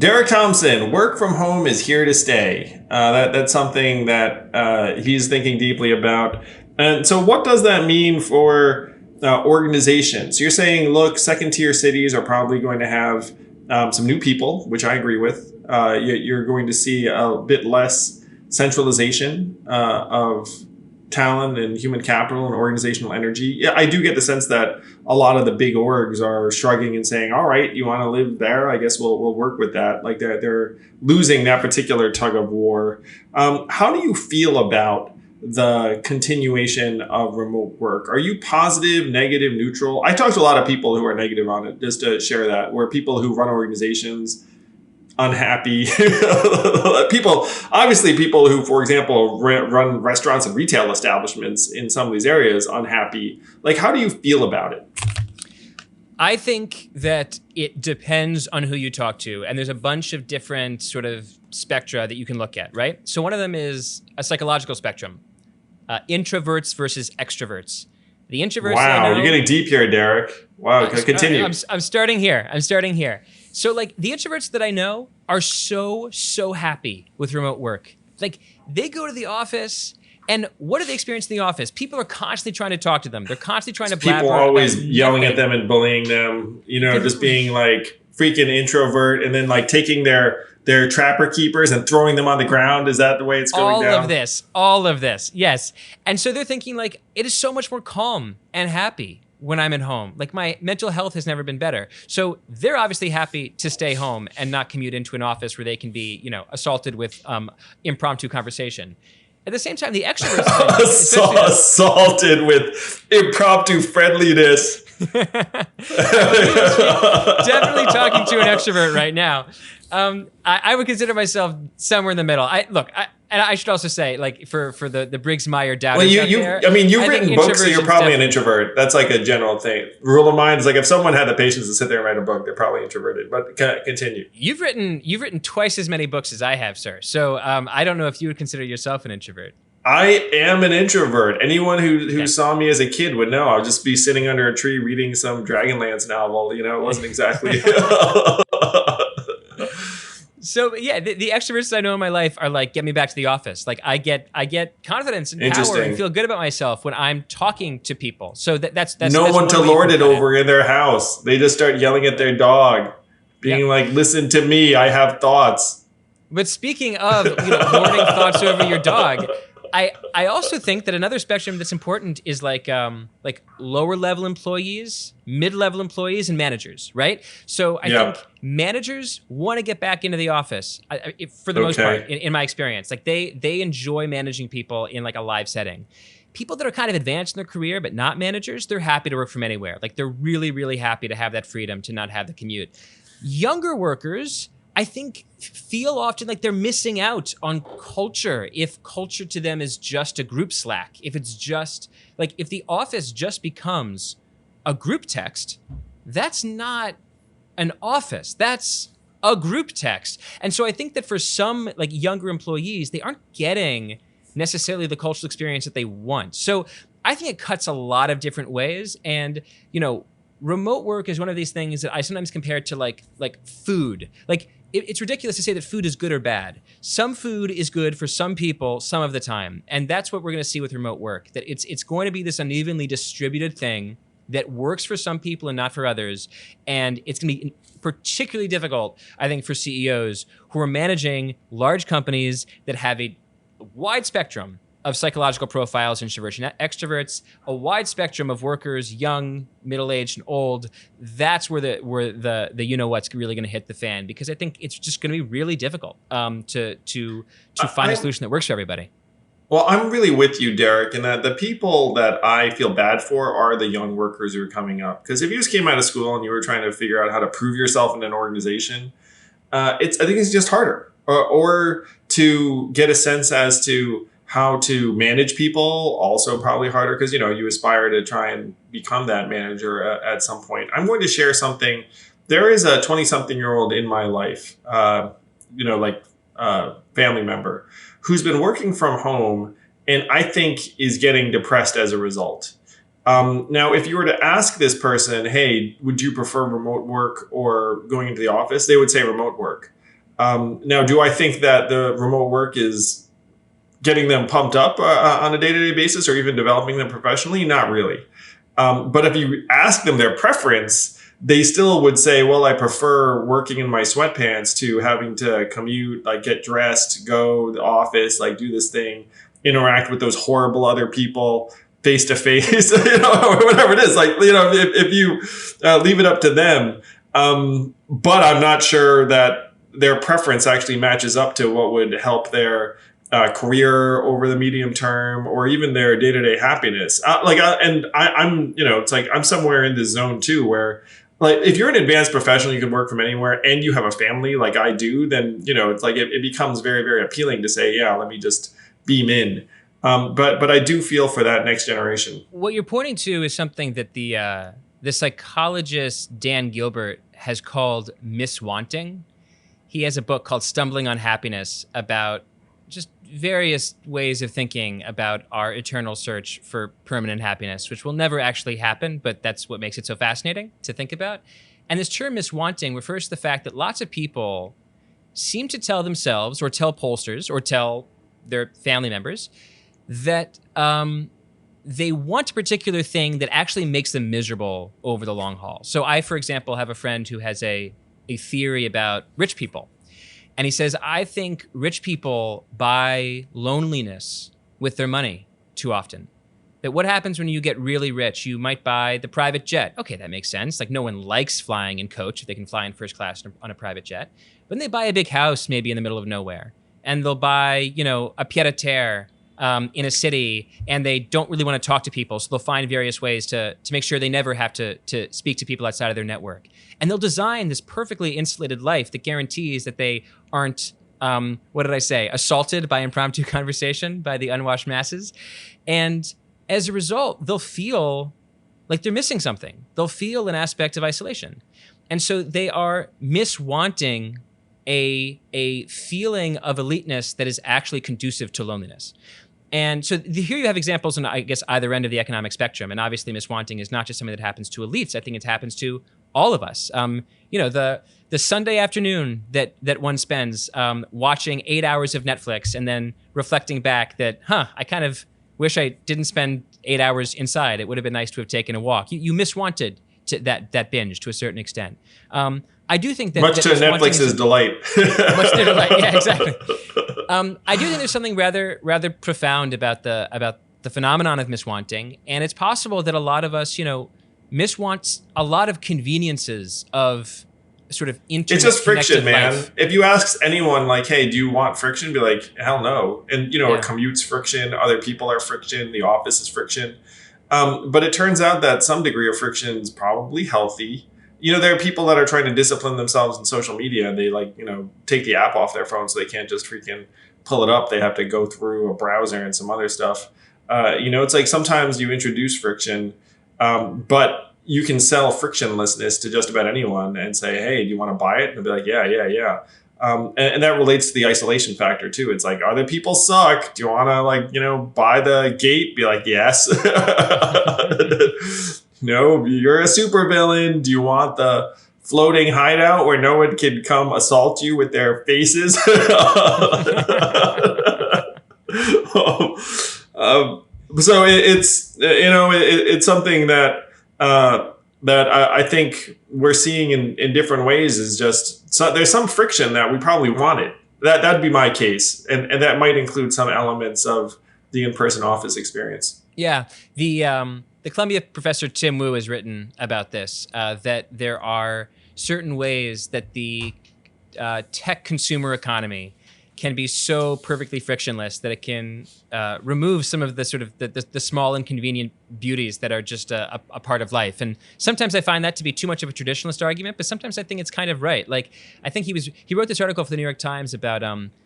Derek Thompson, work from home is here to stay. That's something that he's thinking deeply about. And so, what does that mean for organizations? So you're saying, look, second tier cities are probably going to have some new people, which I agree with. You're going to see a bit less centralization of talent and human capital and organizational energy. Yeah, I do get the sense that a lot of the big orgs are shrugging and saying, "All right, you want to live there? I guess we'll work with that." Like they're losing that particular tug of war. How do you feel about the continuation of remote work? Are you positive, negative, neutral? I talk to a lot of people who are negative on it, just to share that, where people who run organizations unhappy people, obviously people who, for example, run restaurants and retail establishments in some of these areas unhappy. Like, how do you feel about it? I think that it depends on who you talk to, and there's a bunch of different sort of spectra that you can look at, right? So one of them is a psychological spectrum, introverts versus extroverts. The introverts. Wow, you're getting deep here, Derek. Wow, continue. I'm starting here. So like the introverts that I know are so happy with remote work. Like they go to the office and what do they experience in the office? People are constantly trying to talk to them. They're constantly trying to blabber. People are always yelling at them and bullying them, just being like freaking introvert and then like taking their trapper keepers and throwing them on the ground. Is that the way it's going down? All of this, yes. And so they're thinking like, it is so much more calm and happy when I'm at home. Like my mental health has never been better. So they're obviously happy to stay home and not commute into an office where they can be, assaulted with impromptu conversation. At the same time, the extroverts assaulted with impromptu friendliness. Definitely talking to an extrovert right now. I would consider myself somewhere in the middle. And I should also say, like for the Briggs Meyer doubters. Well, you've written books, so you're probably an introvert. That's like a general thing. Rule of mine is like if someone had the patience to sit there and write a book, they're probably introverted. But continue. You've written twice as many books as I have, sir. So I don't know if you would consider yourself an introvert. I am an introvert. Anyone who saw me as a kid would know. I'll just be sitting under a tree reading some Dragonlance novel. It wasn't exactly. So yeah, the extroverts I know in my life are like, get me back to the office. Like I get confidence and power and feel good about myself when I'm talking to people. So that's no one to lord it over in their house. They just start yelling at their dog, being like, "Listen to me, I have thoughts." But speaking of lording thoughts over your dog, I also think that another spectrum that's important is like lower level employees, mid-level employees, and managers, right? So I think managers want to get back into the office for the most part, in my experience. Like they enjoy managing people in like a live setting. People that are kind of advanced in their career but not managers, they're happy to work from anywhere. Like they're really, really happy to have that freedom to not have the commute. Younger workers, I think, feel often like they're missing out on culture if culture to them is just a group Slack. If it's just like if the office just becomes a group text, that's not an office. That's a group text. And so I think that for some like younger employees, they aren't getting necessarily the cultural experience that they want. So I think it cuts a lot of different ways. And, remote work is one of these things that I sometimes compare to like food. Like it's ridiculous to say that food is good or bad. Some food is good for some people some of the time. And that's what we're going to see with remote work, that it's going to be this unevenly distributed thing that works for some people and not for others. And it's going to be particularly difficult, I think, for CEOs who are managing large companies that have a wide spectrum of psychological profiles, introversion, extroverts, a wide spectrum of workers, young, middle-aged, and old. That's where the what's really going to hit the fan, because I think it's just going to be really difficult to find a solution that works for everybody. Well, I'm really with you, Derek, in that the people that I feel bad for are the young workers who are coming up. Because if you just came out of school and you were trying to figure out how to prove yourself in an organization, I think it's just harder, or to get a sense as to how to manage people, also probably harder because, you aspire to try and become that manager at some point. I'm going to share something. There is a 20-something-year-old in my life, family member who's been working from home and I think is getting depressed as a result. Now, if you were to ask this person, hey, would you prefer remote work or going into the office? They would say remote work. Now, do I think that the remote work is getting them pumped up on a day-to-day basis or even developing them professionally? Not really. But if you ask them their preference, they still would say, well, I prefer working in my sweatpants to having to commute, like get dressed, go to the office, like do this thing, interact with those horrible other people face to face, whatever it is. Like, if you leave it up to them. But I'm not sure that their preference actually matches up to what would help their career over the medium term or even their day-to-day happiness. I'm it's like I'm somewhere in this zone too, where like if you're an advanced professional, you can work from anywhere and you have a family like I do, then, it's like it becomes very, very appealing to say, yeah, let me just beam in. But I do feel for that next generation. What you're pointing to is something that the psychologist Dan Gilbert has called miswanting. He has a book called Stumbling on Happiness about just various ways of thinking about our eternal search for permanent happiness, which will never actually happen, but that's what makes it so fascinating to think about. And this term miswanting refers to the fact that lots of people seem to tell themselves or tell pollsters or tell their family members that they want a particular thing that actually makes them miserable over the long haul. So I, for example, have a friend who has a theory about rich people. And he says, I think rich people buy loneliness with their money too often. That what happens when you get really rich, you might buy the private jet. Okay, that makes sense. Like no one likes flying in coach if they can fly in first class on a private jet. But then they buy a big house maybe in the middle of nowhere. And they'll buy, a pied-à-terre in a city, and they don't really want to talk to people. So they'll find various ways to make sure they never have to speak to people outside of their network. And they'll design this perfectly insulated life that guarantees that they aren't, assaulted by impromptu conversation by the unwashed masses. And as a result, they'll feel like they're missing something. They'll feel an aspect of isolation. And so they are miswanting a feeling of eliteness that is actually conducive to loneliness. And so here you have examples on, I guess, either end of the economic spectrum. And obviously miswanting is not just something that happens to elites. I think it happens to all of us. The Sunday afternoon that one spends watching 8 hours of Netflix and then reflecting back that, I kind of wish I didn't spend 8 hours inside. It would have been nice to have taken a walk. You miswanted that binge to a certain extent. I do think that much to Netflix's delight. Much to delight, yeah, exactly. I do think there's something rather profound about the phenomenon of miswanting, and it's possible that a lot of us, miswants a lot of conveniences of sort of internet. It's just friction, man. Life. If you ask anyone, like, "Hey, do you want friction?" Be like, "Hell no." And a commute's friction, other people are friction, the office is friction. But it turns out that some degree of friction is probably healthy. There are people that are trying to discipline themselves in social media, and they take the app off their phone so they can't just freaking pull it up. They have to go through a browser and some other stuff. It's like sometimes you introduce friction, but you can sell frictionlessness to just about anyone and say, hey, do you want to buy it? And they'll be like, yeah. And that relates to the isolation factor too. It's like, other people suck. Do you want to buy the gate? Be like, yes. No, you're a supervillain. Do you want the floating hideout where no one can come assault you with their faces? So it's something that I think we're seeing in different ways. Is just there's some friction that we probably wanted. That'd be my case, and that might include some elements of the in-person office experience. Yeah, the Columbia professor Tim Wu has written about this, that there are certain ways that the tech consumer economy can be so perfectly frictionless that it can remove some of the sort of the small inconvenient beauties that are just a part of life. And sometimes I find that to be too much of a traditionalist argument, but sometimes I think it's kind of right. Like, I think he wrote this article for the New York Times about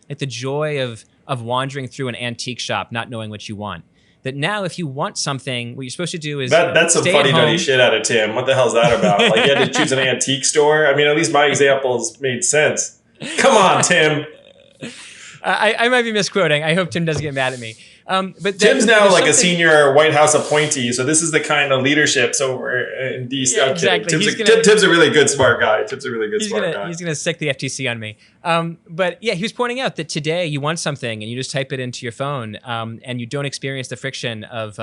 like the joy of wandering through an antique shop, not knowing what you want. That now, if you want something, what you're supposed to do is that's some funny nutty shit out of Tim. What the hell's that about? Like, you had to choose an antique store. I mean, at least my examples made sense. Come on, Tim. I might be misquoting. I hope Tim doesn't get mad at me. But Tim's now there's like a something- senior White House appointee, so this is the kind of leadership. So we're in DC. Yeah, I'm kidding. exactly. Tim's a really good smart guy. Tim's a really good He's smart gonna guy. he's gonna sick the FTC on me. But yeah, he was pointing out that today you want something and you just type it into your phone, and you don't experience the friction of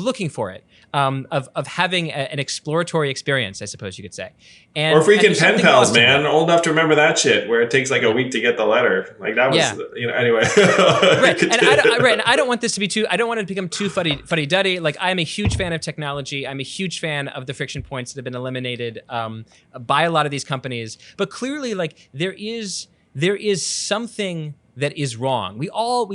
looking for it, of having an exploratory experience, I suppose you could say. And Or freaking there's pen something pals, awesome man. about Old enough to remember that shit, where it takes like a week to get the letter. Like that was, Yeah. Anyway. Right, and I don't want this to be too. I don't want it to become too fuddy-duddy. Like, I'm a huge fan of technology. I'm a huge fan of the friction points that have been eliminated by a lot of these companies. But clearly, like, there is something that is wrong. We all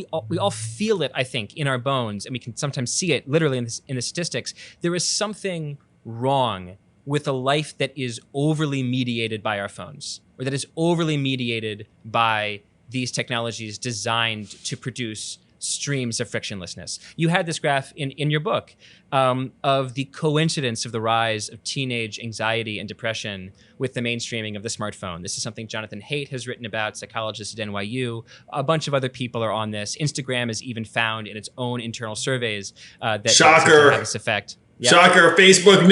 feel it, I think, in our bones, and we can sometimes see it literally in the statistics. There is something wrong with a life that is overly mediated by our phones, or that is overly mediated by these technologies designed to produce streams of frictionlessness. You had this graph in your book of the coincidence of the rise of teenage anxiety and depression with the mainstreaming of the smartphone. This is something Jonathan Haidt has written about, psychologist at NYU. A bunch of other people are on this. Instagram has even found in its own internal surveys that Shocker. have this effect. Yep. Shocker! Facebook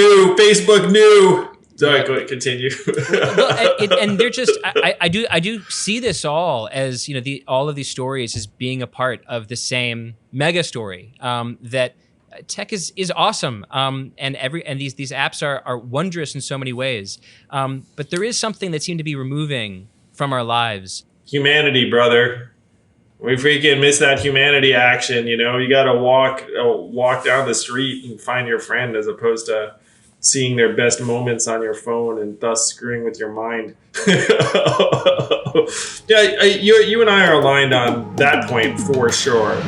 knew. Sorry, go ahead, continue. Well, and they're just I do see this all as, you know, all of these stories as being a part of the same mega story, that tech is awesome, and these apps are wondrous in so many ways, but there is something that seemed to be removing from our lives. Humanity, brother. We freaking miss that humanity action. You know, you got to walk down the street and find your friend, as opposed to seeing their best moments on your phone and thus screwing with your mind. Yeah, you and I are aligned on that point for sure.